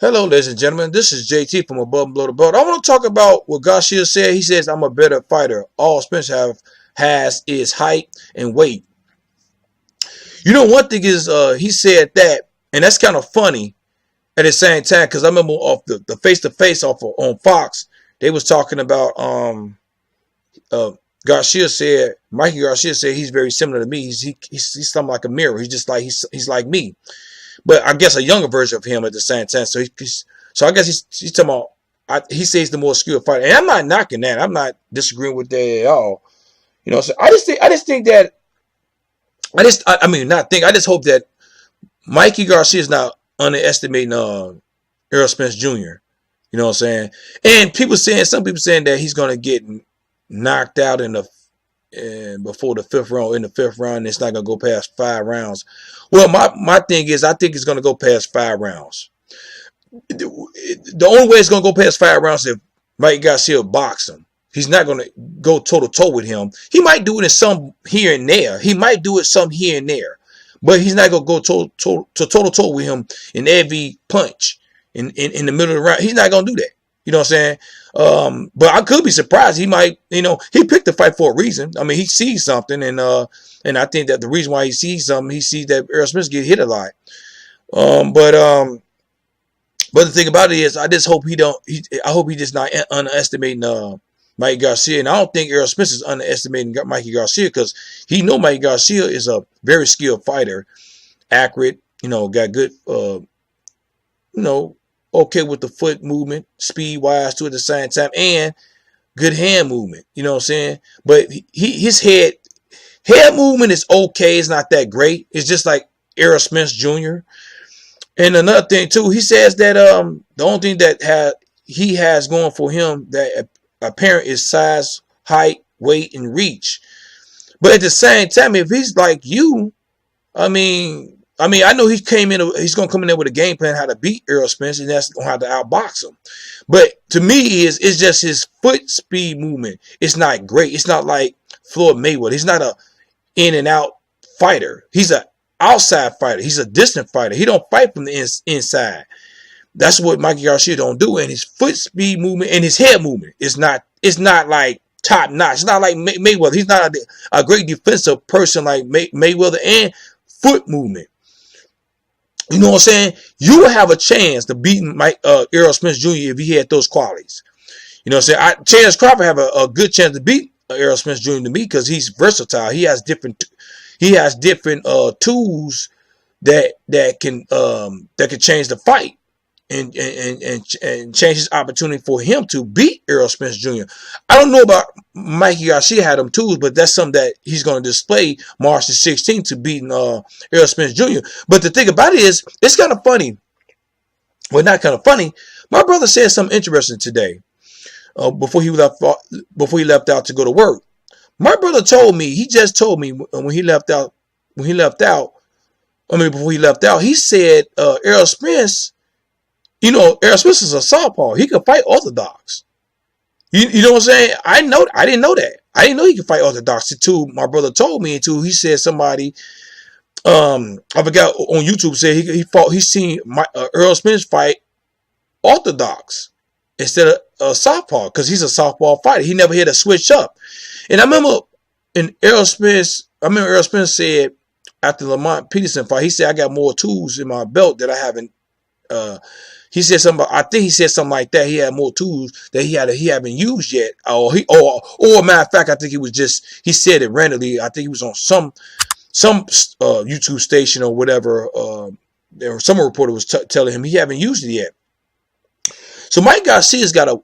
Hello, ladies and gentlemen. This is JT from Above and Below the Belt. I want to talk about what Garcia said. He says, I'm a better fighter. All Spence has is height and weight. You know, one thing is he said that, and that's kind of funny at the same time, because I remember off the face-to-face on Fox, they was talking about Garcia said, Mikey Garcia said he's very similar to me. He's something like a mirror. He's like me. But I guess a younger version of him at the same time. So I guess he's talking about. He says the more skilled fighter, and I'm not knocking that. I'm not disagreeing with that at all. You know, so I just think that I just hope that Mikey Garcia is not underestimating Errol Spence Jr. You know what I'm saying? And some people saying that he's gonna get knocked out before the fifth round. In the fifth round, it's not gonna go past 5 rounds. Well, my thing is, I think it's gonna go past 5 rounds. The only way it's gonna go past 5 rounds is if Mike Garcia box him. He's not gonna go toe to toe with him. He might do it in some here and there. But he's not gonna go toe to toe with him in every punch in the middle of the round. He's not gonna do that. You know what I'm saying? But I could be surprised. He might, he picked the fight for a reason. I mean, he sees something, and I think that the reason why he sees something, he sees that Errol Spence get hit a lot. But the thing about it is, I just hope I hope he just not underestimating Mikey Garcia, and I don't think Errol Spence is underestimating Mikey Garcia, because he know Mikey Garcia is a very skilled fighter, accurate, got good, okay with the foot movement, speed-wise too at the same time, and good hand movement. You know what I'm saying? But his head movement is okay. It's not that great. It's just like Errol Spence Jr. And another thing too, he says that the only thing that he has going for him that apparent is size, height, weight, and reach. But at the same time, if he's like you, I know he's going to come in there with a game plan how to beat Errol Spence, and that's going to have to outbox him. But to me, it's just his foot speed movement. It's not great. It's not like Floyd Mayweather. He's not a in and out fighter. He's an outside fighter. He's a distant fighter. He don't fight from the inside. That's what Mikey Garcia don't do. And his foot speed movement and his head movement is not like top notch. It's not like Mayweather. He's not a great defensive person like Mayweather. And foot movement. You know what I'm saying? You will have a chance to beat Errol Spence Jr. if he had those qualities. You know what I'm saying? Chance Crawford have a good chance to beat Errol Spence Jr. to me, because he's versatile. He has different tools that can change the fight and change his opportunity for him to beat Errol Spence Jr. I don't know about Mikey Garcia had them tools, but that's something that he's going to display March the 16th to beating Errol Spence Jr. But the thing about it is, it's kind of funny. Well, not kind of funny. My brother said something interesting today before he left out to go to work. My brother told me, he just told me before he left out, he said Errol Spence, Errol Spence is a southpaw. He can fight orthodox. You know what I'm saying? I didn't know that. I didn't know he could fight orthodox until my brother told me, until he said somebody, I forgot, on YouTube said he's seen Errol Spence fight orthodox instead of southpaw, because he's a southpaw fighter. He never had to switch up. And I remember Errol Spence said after Lamont Peterson fight, he said, I got more tools in my belt that I haven't. He said something. I think he said something like that. He had more tools that he haven't used yet. Or matter of fact, I think he said it randomly. I think he was on some YouTube station or whatever. Some reporter was telling him he haven't used it yet. So Mike Garcia's got to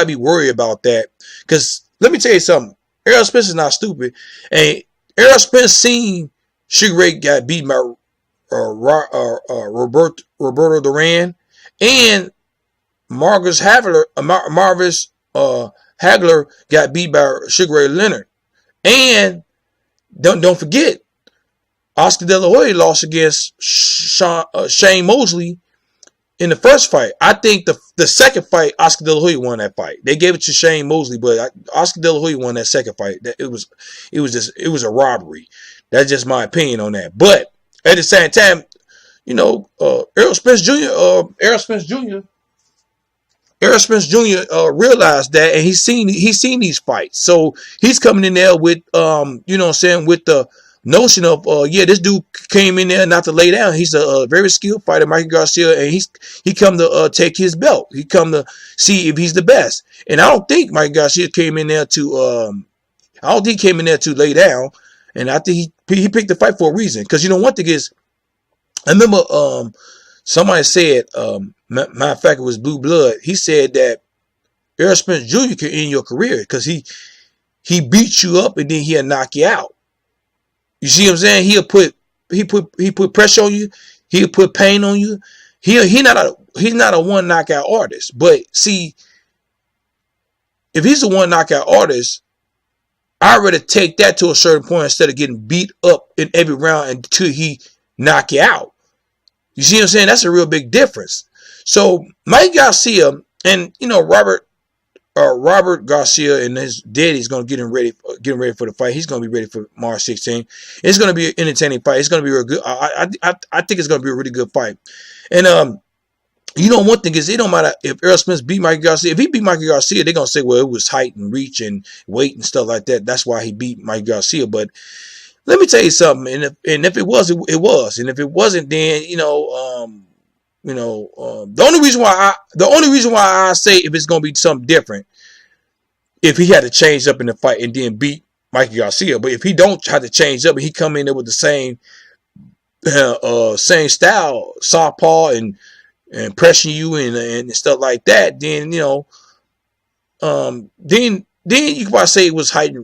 be worried about that, because let me tell you something. Errol Spence is not stupid, and Errol Spence seen Sugar Ray got beat by Roberto Duran, and Marvis Hagler got beat by Sugar Ray Leonard. And don't forget, Oscar De La Hoya lost against Shane Mosley in the first fight. I think the second fight, Oscar De La Hoya won that fight. They gave it to Shane Mosley, but Oscar De La Hoya won that second fight. It was a robbery. That's just my opinion on that. But at the same time, Errol Spence Jr. Errol Spence Jr. Realized that, and he's seen these fights, so he's coming in there with with the notion of this dude came in there not to lay down. He's a very skilled fighter, Mikey Garcia, and he come to take his belt. He come to see if he's the best. And I don't think Mikey Garcia came in there to lay down. And I think he picked the fight for a reason. Because one thing is, I remember somebody said, matter of fact, it was Blue Blood. He said that Errol Spence Jr. can end your career because he beats you up and then he'll knock you out. You see what I'm saying? He put pressure on you. He'll put pain on you. He's not a one knockout artist. But see, if he's a one knockout artist, I'd rather take that to a certain point instead of getting beat up in every round until he knock you out. You see what I'm saying? That's a real big difference. So Mike Garcia and Robert Garcia and his daddy's gonna getting ready for the fight. He's gonna be ready for March 16. It's gonna be an entertaining fight. It's gonna be real good. I think it's gonna be a really good fight. And one thing is, it don't matter if Errol Spence beat Mikey Garcia. If he beat Mikey Garcia, they're gonna say, well, it was height and reach and weight and stuff like that. That's why he beat Mikey Garcia. But let me tell you something. And if it was, it was. And if it wasn't, then the only reason why I say if it's gonna be something different, if he had to change up in the fight and then beat Mikey Garcia. But if he don't try to change up and he come in there with the same style, southpaw and pressing you and stuff like that, then then you could probably say it was height,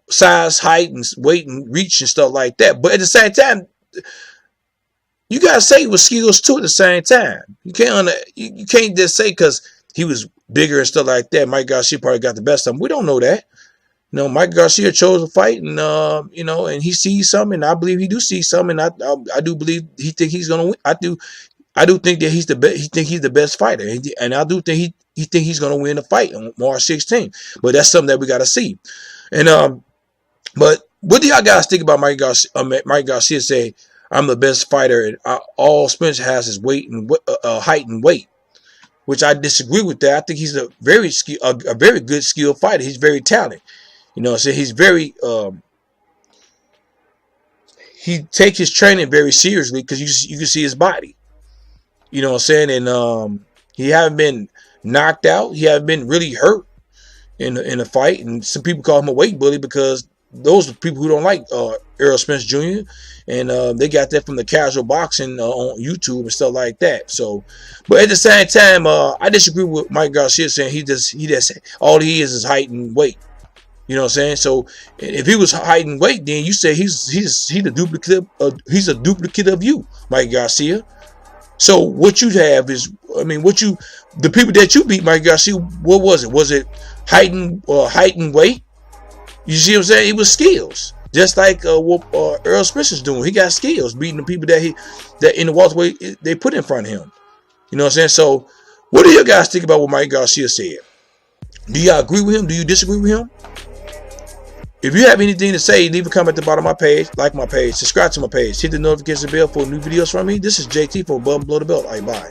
size, height, and weight and reach and stuff like that. But at the same time, you gotta say it was skills too. At the same time, you can't just say because he was bigger and stuff like that, Mike Garcia probably got the best of him. We don't know that. Mike Garcia chose to fight, and and he sees something. And I believe he do see something. And I do believe he think he's gonna win. I do think that he's the best. He think he's the best fighter, and I do think he think he's gonna win the fight on March 16th. But that's something that we gotta see. And but what do y'all guys think about Mike Garcia? Mike Garcia say, "I'm the best fighter, and all Spence has is weight and height and weight," which I disagree with that. I think he's a very good skilled fighter. He's very talented. So he's very he takes his training very seriously because you can see his body. You know what I'm saying? And he haven't been knocked out. He haven't been really hurt in a fight. And some people call him a weight bully because those are people who don't like Errol Spence Jr. And they got that from the casual boxing on YouTube and stuff like that. So, but at the same time, I disagree with Mike Garcia saying he just all he is height and weight. You know what I'm saying? So if he was height and weight, then you say he's the duplicate. He's a duplicate of you, Mike Garcia. So what you have is, the people that you beat, Mike Garcia, what was it? Was it height and weight? You see what I'm saying? It was skills, just like what Errol Spence is doing. He got skills beating the people that in the welterweight they put in front of him. You know what I'm saying? So what do you guys think about what Mike Garcia said? Do y'all agree with him? Do you disagree with him? If you have anything to say, leave a comment at the bottom of my page, like my page, subscribe to my page, hit the notification bell for new videos from me. This is JT from Above and Below the Belt. All right, bye.